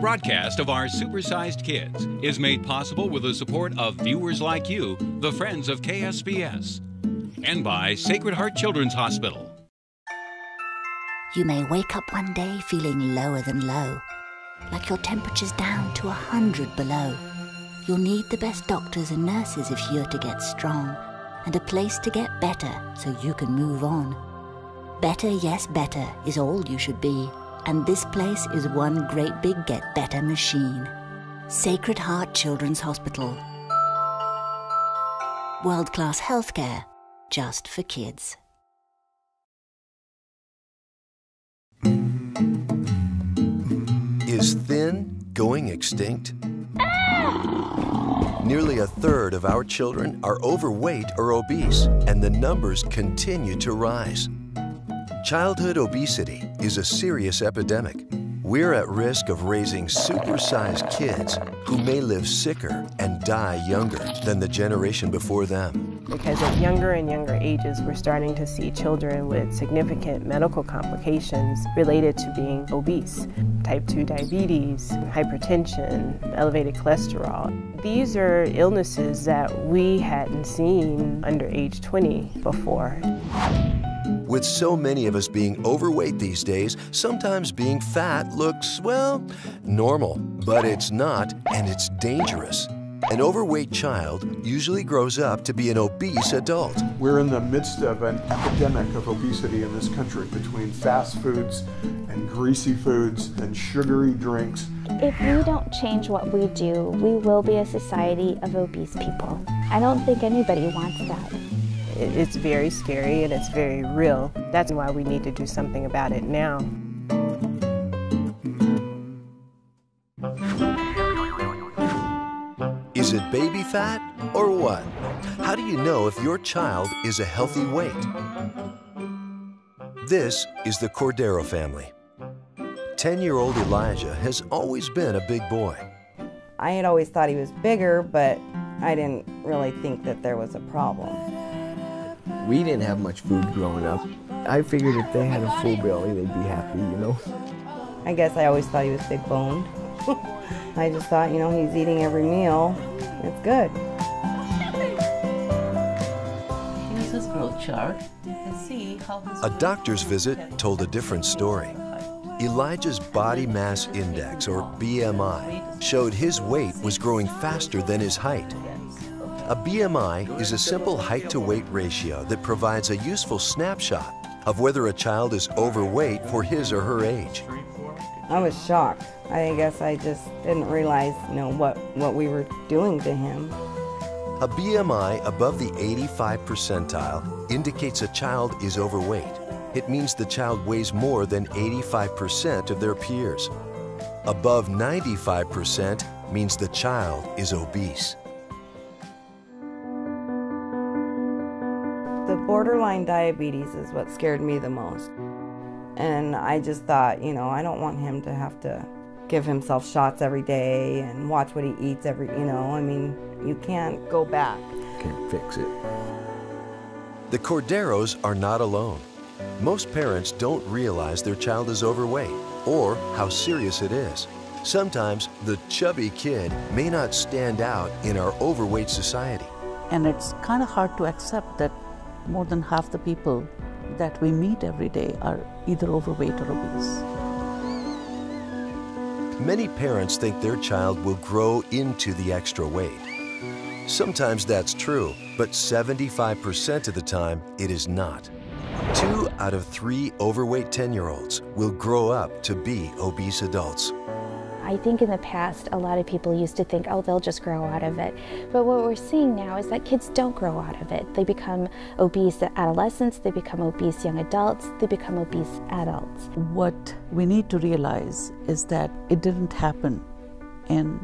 broadcast of our Supersized Kids is made possible with the support of viewers like you, the friends of KSBS, and by Sacred Heart Children's Hospital. You may wake up one day feeling lower than low, like your temperature's down to 100 below. You'll need the best doctors and nurses if you're to get strong, and a place to get better so you can move on. Better, yes, better is all you should be, and this place is one great big get better machine. Sacred Heart Children's Hospital. World-class healthcare, just for kids. Is thin going extinct? Nearly a third of our children are overweight or obese, and the numbers continue to rise. Childhood obesity is a serious epidemic. We're at risk of raising supersized kids who may live sicker and die younger than the generation before them. Because at younger and younger ages, we're starting to see children with significant medical complications related to being obese. Type 2 diabetes, hypertension, elevated cholesterol. These are illnesses that we hadn't seen under age 20 before. With so many of us being overweight these days, sometimes being fat looks, well, normal. But it's not, and it's dangerous. An overweight child usually grows up to be an obese adult. We're in the midst of an epidemic of obesity in this country between fast foods and greasy foods and sugary drinks. If we don't change what we do, we will be a society of obese people. I don't think anybody wants that. It's very scary and it's very real. That's why we need to do something about it now. Is it baby fat or what? How do you know if your child is a healthy weight? This is the Cordero family. 10-year-old Elijah has always been a big boy. I had always thought he was bigger, but I didn't really think that there was a problem. We didn't have much food growing up. I figured if they had a full belly, they'd be happy, you know? I guess I always thought he was big-boned. I just thought, you know, he's eating every meal. It's good. Here's his growth chart. You can see how his A doctor's visit told a different story. Elijah's body mass index, or BMI, showed his weight was growing faster than his height. A BMI is a simple height-to-weight ratio that provides a useful snapshot of whether a child is overweight for his or her age. I was shocked. I guess I just didn't realize, you know, what we were doing to him. A BMI above the 85th percentile indicates a child is overweight. It means the child weighs more than 85% of their peers. Above 95% means the child is obese. The borderline diabetes is what scared me the most. And I just thought, you know, I don't want him to have to give himself shots every day and watch what he eats every, you know, I mean, you can't go back. Can't fix it. The Corderos are not alone. Most parents don't realize their child is overweight or how serious it is. Sometimes the chubby kid may not stand out in our overweight society. And it's kind of hard to accept that more than half the people that we meet every day are either overweight or obese. Many parents think their child will grow into the extra weight. Sometimes that's true, but 75% of the time it is not. 2 out of 3 overweight 10-year-olds will grow up to be obese adults. I think in the past, a lot of people used to think, oh, they'll just grow out of it. But what we're seeing now is that kids don't grow out of it. They become obese adolescents, they become obese young adults, they become obese adults. What we need to realize is that it didn't happen in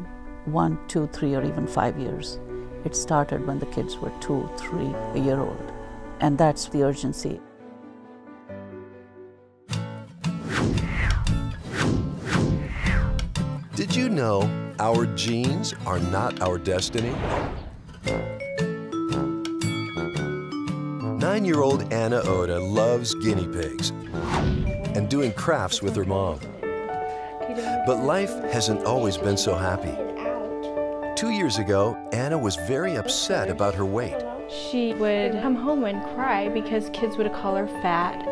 1, 2, 3, or even 5 years. It started when the kids were 2, 3, a year old. And that's the urgency. Did you know our genes are not our destiny? 9-year-old Anna Oda loves guinea pigs and doing crafts with her mom. But life hasn't always been so happy. 2 years ago, Anna was very upset about her weight. She would come home and cry because kids would call her fat.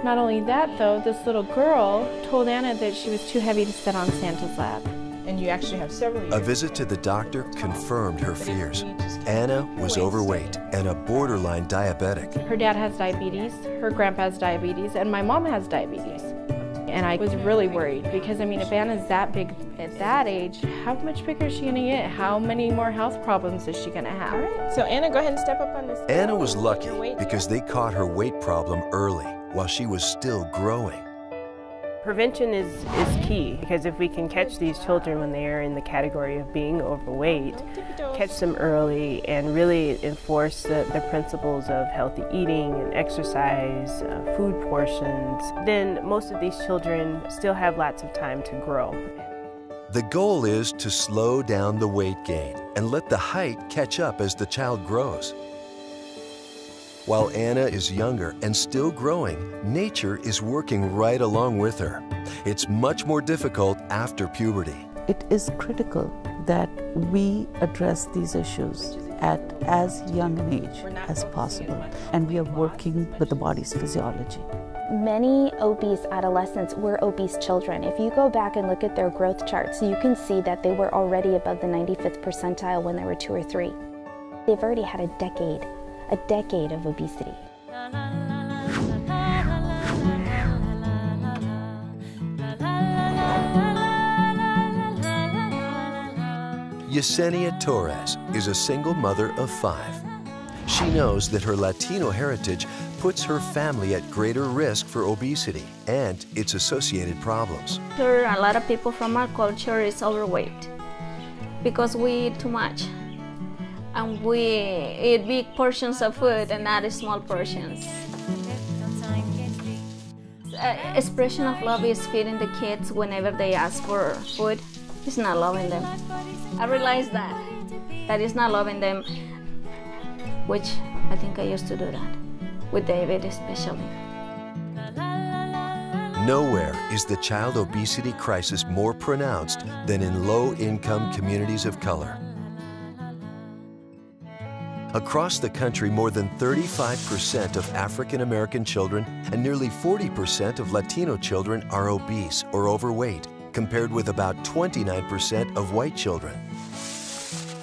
Not only that though, this little girl told Anna that she was too heavy to sit on Santa's lap. And you actually have several years. A visit to the doctor confirmed her fears. Anna was overweight and a borderline diabetic. Her dad has diabetes, her grandpa has diabetes, and my mom has diabetes. And I was really worried because, I mean, if Anna's that big at that age, how much bigger is she going to get? How many more health problems is she going to have? All right. So Anna, go ahead and step up on this. Anna was lucky because they caught her weight problem early while she was still growing. Prevention is key, because if we can catch these children when they are in the category of being overweight, catch them early and really enforce the principles of healthy eating and exercise, food portions, then most of these children still have lots of time to grow. The goal is to slow down the weight gain and let the height catch up as the child grows. While Anna is younger and still growing, nature is working right along with her. It's much more difficult after puberty. It is critical that we address these issues at as young an age as possible, and we are working with the body's physiology. Many obese adolescents were obese children. If you go back and look at their growth charts, you can see that they were already above the 95th percentile when they were 2 or 3. They've already had a decade of obesity. Yesenia Torres is a single mother of 5. She knows that her Latino heritage puts her family at greater risk for obesity and its associated problems. A lot of people from our culture is overweight because we eat too much. And we eat big portions of food and not small portions. Expression of love is feeding the kids whenever they ask for food. It's not loving them. I realized that is not loving them, which I think I used to do that, with David especially. Nowhere is the child obesity crisis more pronounced than in low-income communities of color. Across the country, more than 35% of African American children and nearly 40% of Latino children are obese or overweight, compared with about 29% of white children.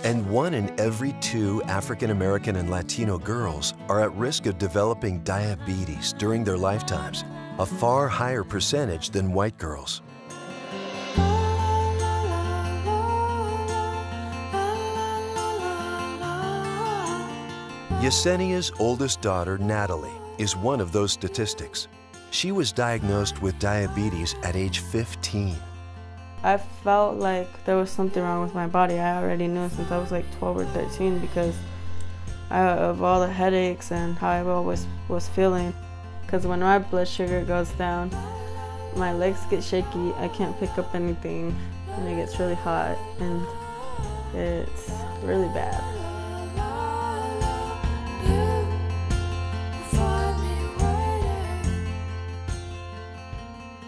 And 1 in every 2 African American and Latino girls are at risk of developing diabetes during their lifetimes, a far higher percentage than white girls. Yesenia's oldest daughter, Natalie, is one of those statistics. She was diagnosed with diabetes at age 15. I felt like there was something wrong with my body. I already knew since I was like 12 or 13 because of all the headaches and how I always was feeling. Because when my blood sugar goes down, my legs get shaky, I can't pick up anything, and it gets really hot, and it's really bad.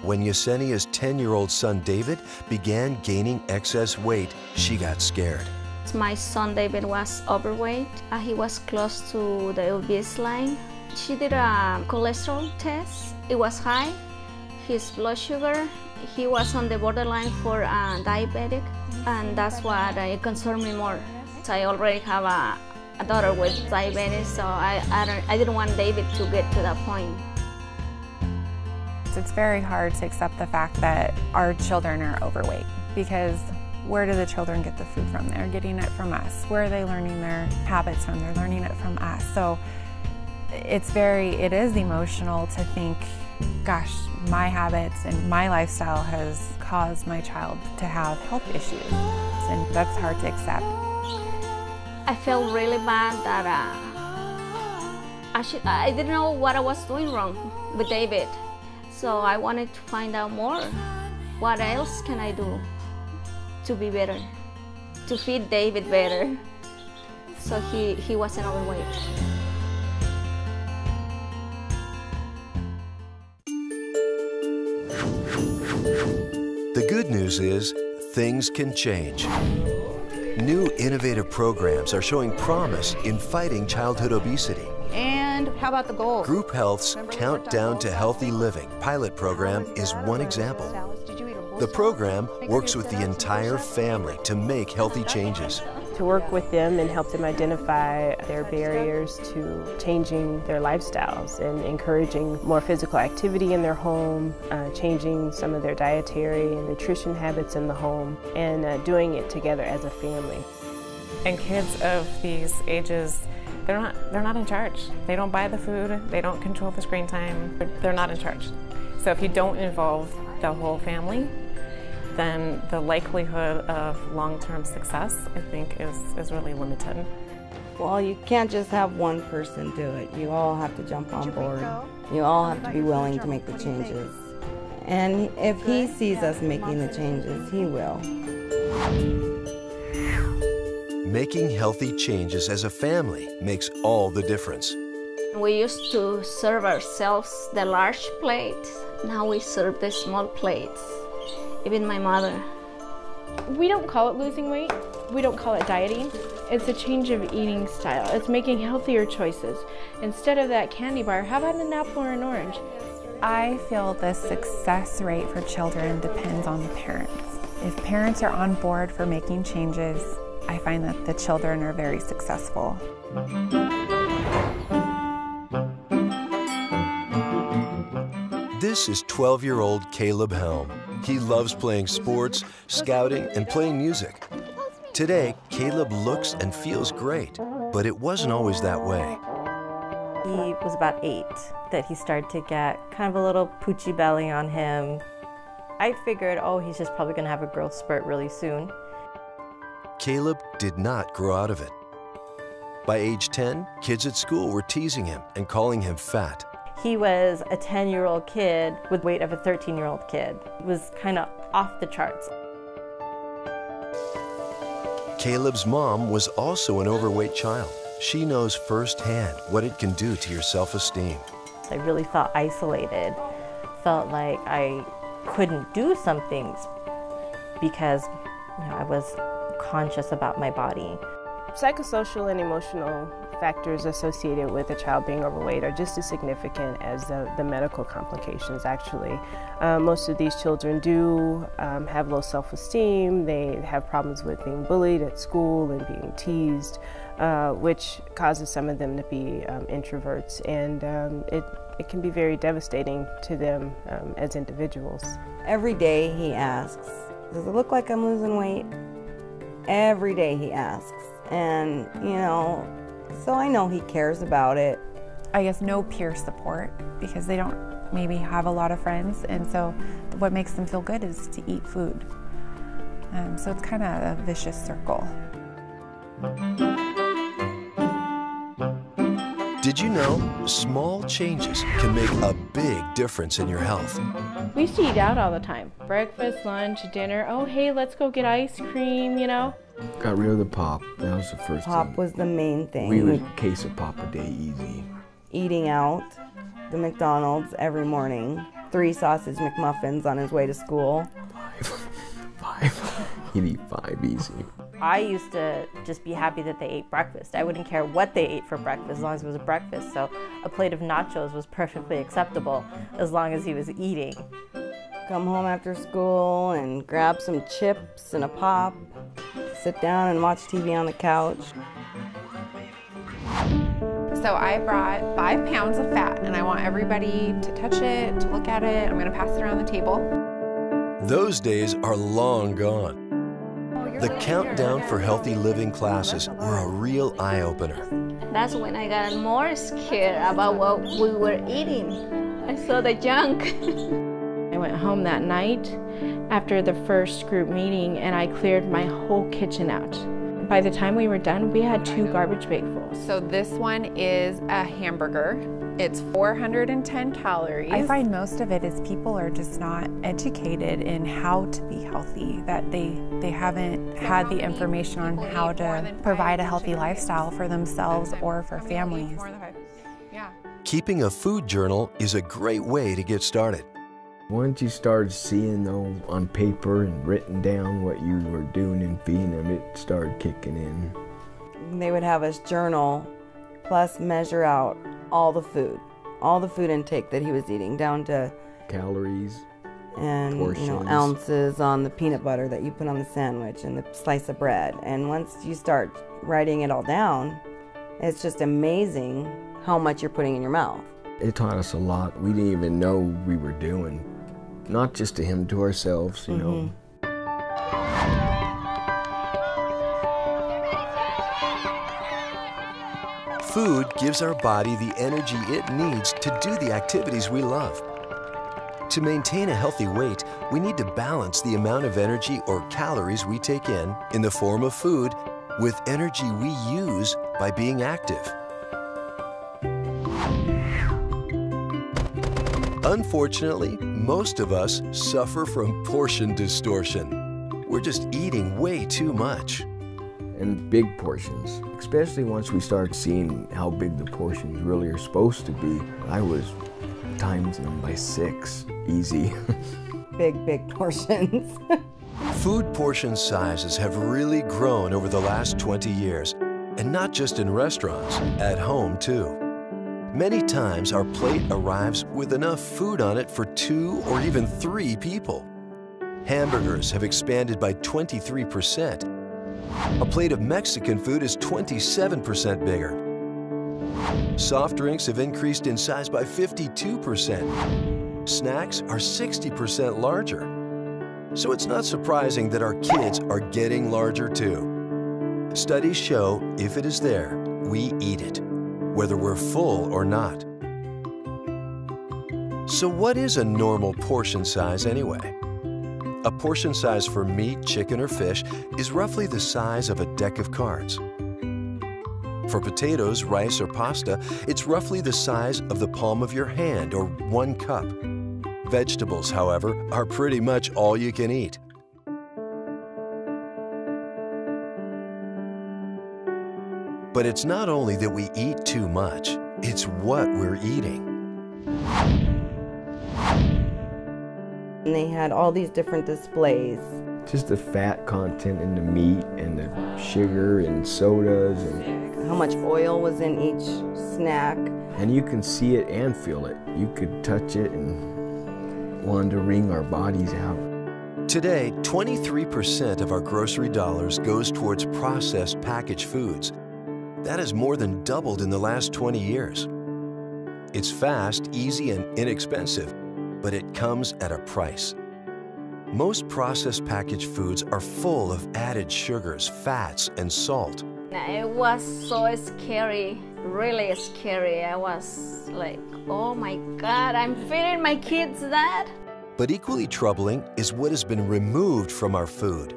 When Yesenia's 10-year-old son, David, began gaining excess weight, she got scared. My son David was overweight. He was close to the obese line. She did a cholesterol test. It was high. His blood sugar, he was on the borderline for diabetic, and that's what it concerned me more. So I already have a daughter with diabetes, so I didn't want David to get to that point. It's very hard to accept the fact that our children are overweight, because where do the children get the food from? They're getting it from us. Where are they learning their habits from? They're learning it from us. So it is emotional to think, gosh, my habits and my lifestyle has caused my child to have health issues, and that's hard to accept. I felt really bad that I didn't know what I was doing wrong with David. So I wanted to find out more. What else can I do to be better, to feed David better, so he wasn't overweight. The news is things can change. New innovative programs are showing promise in fighting childhood obesity. And how about the goals? Group Health's Countdown to Healthy Living pilot program is one example. The program works with the entire family to make healthy changes. To work with them and help them identify their barriers to changing their lifestyles and encouraging more physical activity in their home, changing some of their dietary and nutrition habits in the home, and doing it together as a family. And kids of these ages, they're not in charge. They don't buy the food, they don't control the screen time, they're not in charge. So if you don't involve the whole family, then the likelihood of long-term success, I think, is really limited. Well, you can't just have one person do it. You all have to jump on board. You all have to be willing to make the changes. And if he sees us making the changes, he will. Making healthy changes as a family makes all the difference. We used to serve ourselves the large plate. Now we serve the small plates. Even my mother. We don't call it losing weight. We don't call it dieting. It's a change of eating style. It's making healthier choices. Instead of that candy bar, how about an apple or an orange? I feel the success rate for children depends on the parents. If parents are on board for making changes, I find that the children are very successful. This is 12-year-old Caleb Helm. He loves playing sports, scouting, and playing music. Today, Caleb looks and feels great, but it wasn't always that way. He was about 8 that he started to get kind of a little poochy belly on him. I figured, oh, he's just probably going to have a growth spurt really soon. Caleb did not grow out of it. By age 10, kids at school were teasing him and calling him fat. He was a 10-year-old kid with weight of a 13-year-old kid. It was kind of off the charts. Caleb's mom was also an overweight child. She knows firsthand what it can do to your self-esteem. I really felt isolated, felt like I couldn't do some things because I was conscious about my body. Psychosocial and emotional factors associated with a child being overweight are just as significant as the medical complications, actually. Most of these children do have low self-esteem. They have problems with being bullied at school and being teased, which causes some of them to be introverts, and it can be very devastating to them as individuals. Every day he asks, does it look like I'm losing weight? Every day he asks. And, so I know he cares about it. I guess no peer support because they don't maybe have a lot of friends, and so what makes them feel good is to eat food. So it's kind of a vicious circle. Did you know small changes can make a big difference in your health? We used to eat out all the time. Breakfast, lunch, dinner. Oh, hey, let's go get ice cream, Got rid of the pop. That was the first thing. Pop was the main thing. We would case of pop a day easy. Eating out, the McDonald's every morning. 3 sausage McMuffins on his way to school. 5. He'd eat 5 easy. I used to just be happy that they ate breakfast. I wouldn't care what they ate for breakfast as long as it was a breakfast. So a plate of nachos was perfectly acceptable as long as he was eating. Come home after school and grab some chips and a pop. Sit down and watch TV on the couch. So I brought 5 pounds of fat, and I want everybody to touch it, to look at it. I'm going to pass it around the table. Those days are long gone. The Countdown for Healthy Living classes were a real eye-opener. That's when I got more scared about what we were eating. I saw the junk. I went home that night after the first group meeting, and I cleared my whole kitchen out. By the time we were done, we had 2 garbage bag fulls. So this one is a hamburger. It's 410 calories. I find most of it is people are just not educated in how to be healthy, that they haven't had the information on how to provide a healthy lifestyle for themselves or for families. Keeping a food journal is a great way to get started. Once you started seeing though on paper and written down what you were doing and feeding them, it started kicking in. They would have us journal plus measure out all the food intake that he was eating, down to calories and portions. Ounces on the peanut butter that you put on the sandwich and the slice of bread. And once you start writing it all down, it's just amazing how much you're putting in your mouth. It taught us a lot we didn't even know we were doing. Not just to him, to ourselves, you know. Food gives our body the energy it needs to do the activities we love. To maintain a healthy weight, we need to balance the amount of energy or calories we take in the form of food with energy we use by being active. Unfortunately, most of us suffer from portion distortion. We're just eating way too much. And big portions, especially once we start seeing how big the portions really are supposed to be. I was times them by 6, easy. Big portions. Food portion sizes have really grown over the last 20 years, and not just in restaurants, at home too. Many times our plate arrives with enough food on it for 2 or even 3 people. Hamburgers have expanded by 23%. A plate of Mexican food is 27% bigger. Soft drinks have increased in size by 52%. Snacks are 60% larger. So it's not surprising that our kids are getting larger too. Studies show if it is there, we eat it, whether we're full or not. So what is a normal portion size anyway? A portion size for meat, chicken, or fish is roughly the size of a deck of cards. For potatoes, rice, or pasta, it's roughly the size of the palm of your hand or 1 cup. Vegetables, however, are pretty much all you can eat. But it's not only that we eat too much, it's what we're eating. And they had all these different displays. Just the fat content in the meat and the sugar and sodas and how much oil was in each snack. And you can see it and feel it. You could touch it and want to wring our bodies out. Today, 23% of our grocery dollars goes towards processed packaged foods. That has more than doubled in the last 20 years. It's fast, easy, and inexpensive, but it comes at a price. Most processed packaged foods are full of added sugars, fats, and salt. It was so scary, really scary. I was like, oh my God, I'm feeding my kids that? But equally troubling is what has been removed from our food.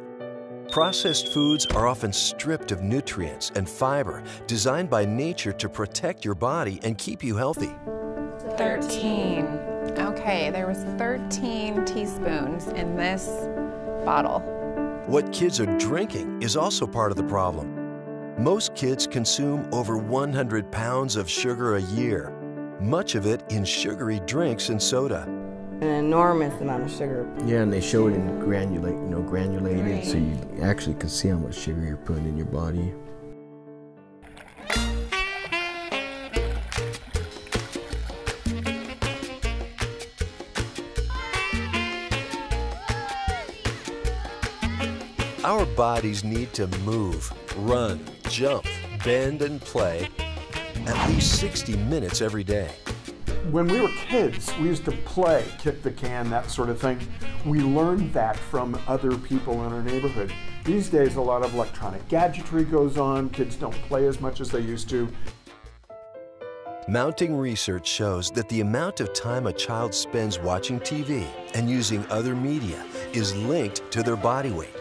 Processed foods are often stripped of nutrients and fiber designed by nature to protect your body and keep you healthy. 13. Okay, there was 13 teaspoons in this bottle. What kids are drinking is also part of the problem. Most kids consume over 100 pounds of sugar a year, much of it in sugary drinks and soda. An enormous amount of sugar. Yeah, and they show it in granulated, so you actually can see how much sugar you're putting in your body. Our bodies need to move, run, jump, bend, and play at least 60 minutes every day. When we were kids, we used to play, kick the can, that sort of thing. We learned that from other people in our neighborhood. These days, a lot of electronic gadgetry goes on. Kids don't play as much as they used to. Mounting research shows that the amount of time a child spends watching TV and using other media is linked to their body weight.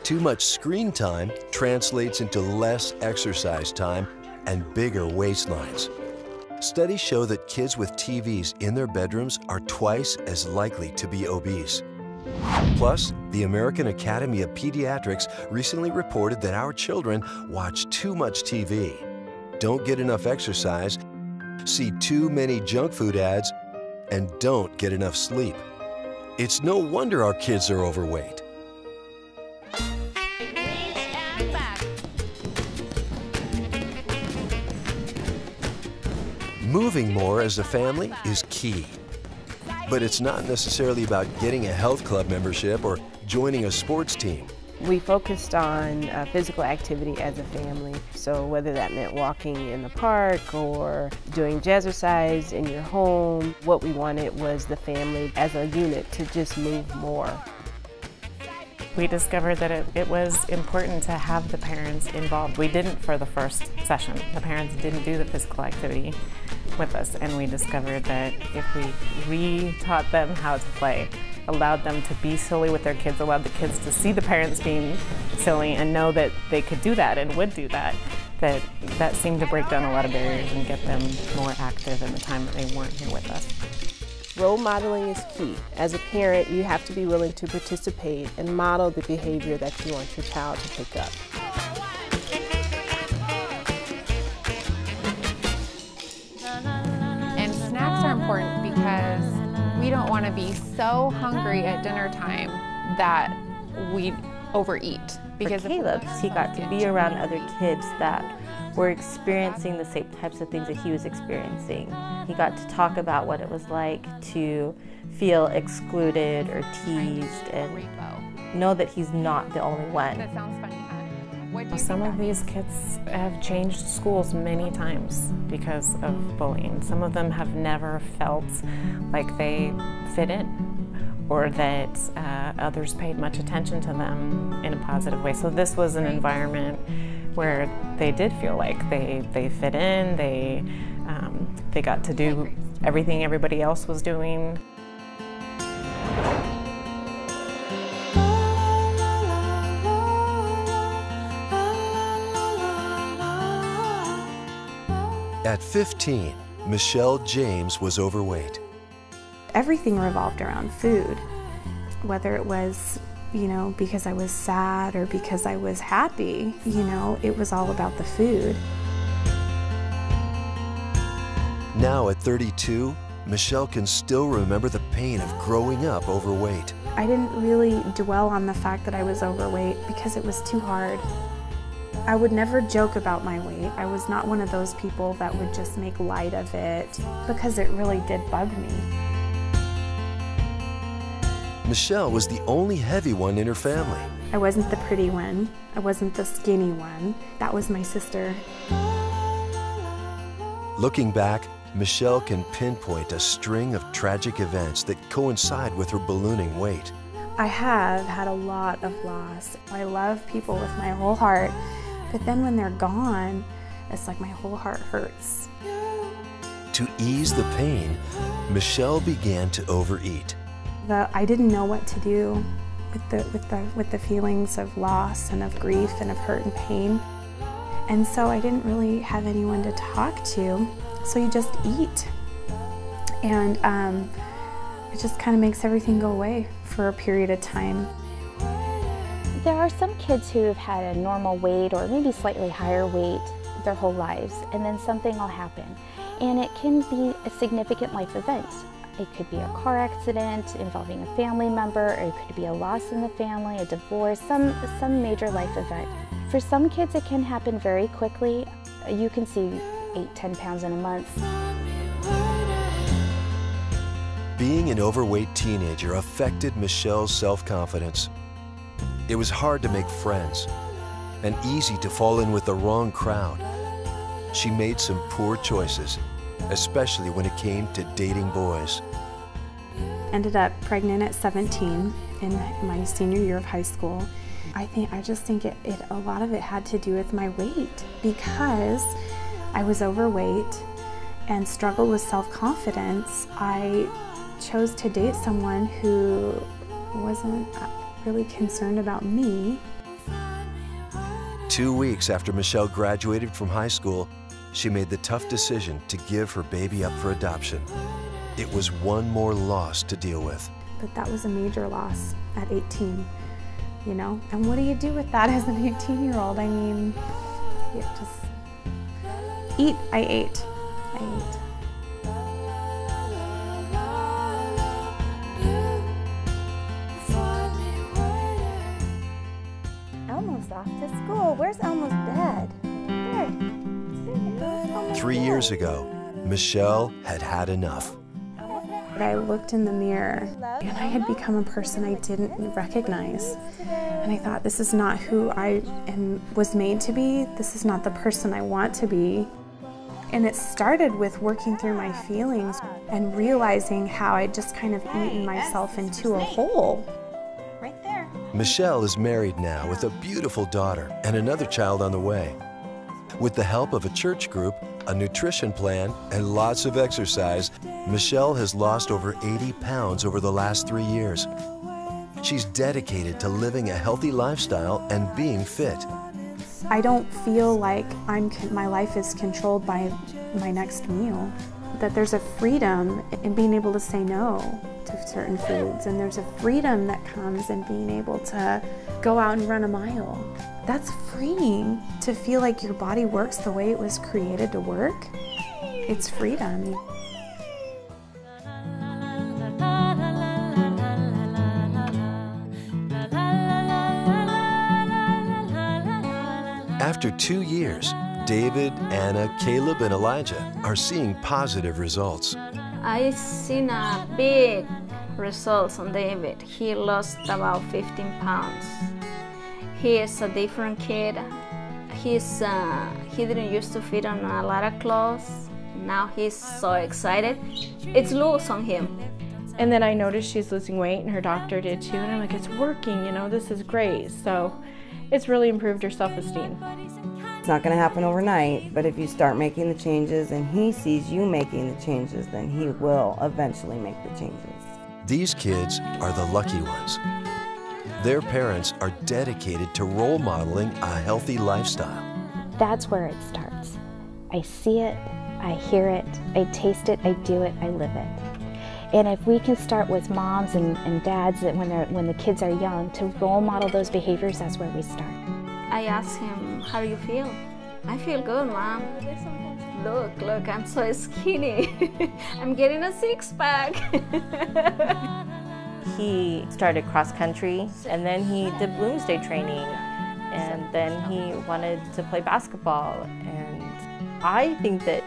Too much screen time translates into less exercise time and bigger waistlines. Studies show that kids with TVs in their bedrooms are twice as likely to be obese. Plus, the American Academy of Pediatrics recently reported that our children watch too much TV, don't get enough exercise, see too many junk food ads, and don't get enough sleep. It's no wonder our kids are overweight. Moving more as a family is key. But it's not necessarily about getting a health club membership or joining a sports team. We focused on physical activity as a family, so whether that meant walking in the park or doing jazzercise in your home, what we wanted was the family as a unit to just move more. We discovered that it was important to have the parents involved. We didn't for the first session. The parents didn't do the physical activity with us, and we discovered that if we re-taught them how to play, allowed them to be silly with their kids, allowed the kids to see the parents being silly and know that they could do that and would do that, that seemed to break down a lot of barriers and get them more active in the time that they weren't here with us. Role modeling is key. As a parent, you have to be willing to participate and model the behavior that you want your child to pick up. And snacks are important because we don't want to be so hungry at dinner time that we overeat. Because for Caleb, he got to be around other kids that were experiencing the same types of things that he was experiencing. He got to talk about what it was like to feel excluded or teased and know that he's not the only one. That sounds funny, huh? Some of these kids have changed schools many times because of bullying. Some of them have never felt like they fit in or that others paid much attention to them in a positive way. So this was an environment where they did feel like they fit in, they got to do everything everybody else was doing. At 15, Michelle James was overweight. Everything revolved around food, whether it was, you know, because I was sad or because I was happy, you know, it was all about the food. Now at 32, Michelle can still remember the pain of growing up overweight. I didn't really dwell on the fact that I was overweight because it was too hard. I would never joke about my weight. I was not one of those people that would just make light of it because it really did bug me. Michelle was the only heavy one in her family. I wasn't the pretty one. I wasn't the skinny one. That was my sister. Looking back, Michelle can pinpoint a string of tragic events that coincide with her ballooning weight. I have had a lot of loss. I love people with my whole heart, but then when they're gone, it's like my whole heart hurts. To ease the pain, Michelle began to overeat. I didn't know what to do with the feelings of loss and of grief and of hurt and pain. And so I didn't really have anyone to talk to, so you just eat. And it just kind of makes everything go away for a period of time. There are some kids who have had a normal weight or maybe slightly higher weight their whole lives, and then something will happen. And it can be a significant life event. It could be a car accident involving a family member, or it could be a loss in the family, a divorce, some major life event. For some kids, it can happen very quickly. You can see 8-10 pounds in a month. Being an overweight teenager affected Michelle's self-confidence. It was hard to make friends and easy to fall in with the wrong crowd. She made some poor choices, especially when it came to dating boys. Ended up pregnant at 17 in my senior year of high school. I just think a lot of it had to do with my weight, because I was overweight and struggled with self-confidence. I chose to date someone who wasn't really concerned about me. 2 weeks after Michelle graduated from high school, she made the tough decision to give her baby up for adoption. It was one more loss to deal with. But that was a major loss at 18, you know? And what do you do with that as an 18-year-old? I mean, you just eat. I ate. Elmo's off to school. Where's Elmo's bed? There. 3 years ago, Michelle had had enough. I looked in the mirror and I had become a person I didn't recognize. And I thought, this is not who I was made to be. This is not the person I want to be. And it started with working through my feelings and realizing how I'd just kind of eaten myself into a hole. Right there. Michelle is married now with a beautiful daughter and another child on the way. With the help of a church group, a nutrition plan, and lots of exercise, Michelle has lost over 80 pounds over the last 3 years. She's dedicated to living a healthy lifestyle and being fit. I don't feel like my life is controlled by my next meal. That there's a freedom in being able to say no to certain foods, and there's a freedom that comes in being able to go out and run a mile. That's freeing, to feel like your body works the way it was created to work. It's freedom. After 2 years, David, Anna, Caleb, and Elijah are seeing positive results. I've seen a big results on David. He lost about 15 pounds. He is a different kid. He didn't used to fit on a lot of clothes. Now he's so excited. It's loose on him. And then I noticed she's losing weight, and her doctor did too. And I'm like, it's working, you know, this is great. So it's really improved her self-esteem. It's not going to happen overnight, but if you start making the changes and he sees you making the changes, then he will eventually make the changes. These kids are the lucky ones. Their parents are dedicated to role modeling a healthy lifestyle. That's where it starts. I see it, I hear it, I taste it, I do it, I live it. And if we can start with moms and dads when the kids are young to role model those behaviors, that's where we start. I asked him, how do you feel? I feel good, Mom. Look, I'm so skinny. I'm getting a six-pack. He started cross country, and then he did Bloomsday training, and then he wanted to play basketball. And I think that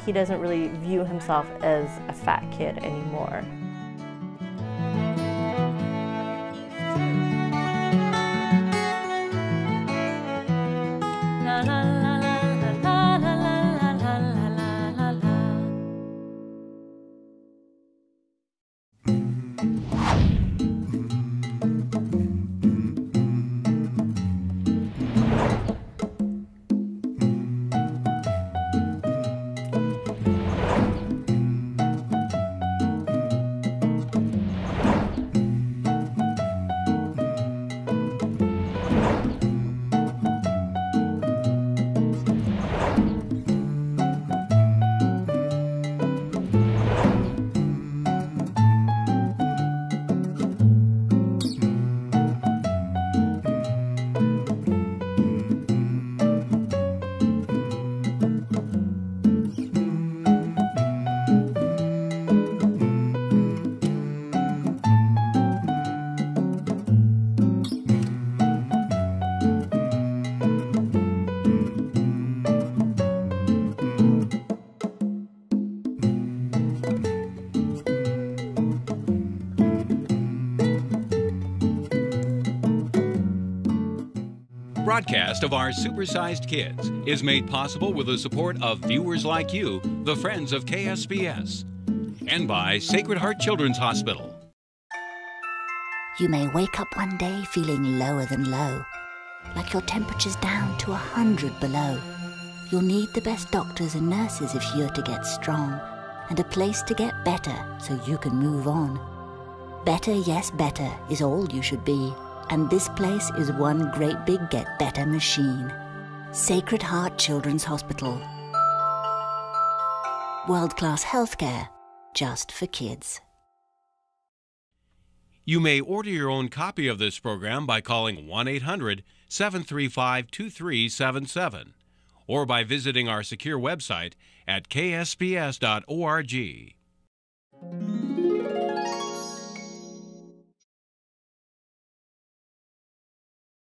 he doesn't really view himself as a fat kid anymore. Broadcast of our Supersized Kids is made possible with the support of viewers like you, the friends of KSBS, and by Sacred Heart Children's Hospital. You may wake up one day feeling lower than low, like your temperature's down to 100 below. You'll need the best doctors and nurses if you're to get strong, and a place to get better so you can move on. Better, yes, better is all you should be. And this place is one great big Get Better machine. Sacred Heart Children's Hospital. World-class healthcare, just for kids. You may order your own copy of this program by calling 1-800-735-2377 or by visiting our secure website at ksbs.org.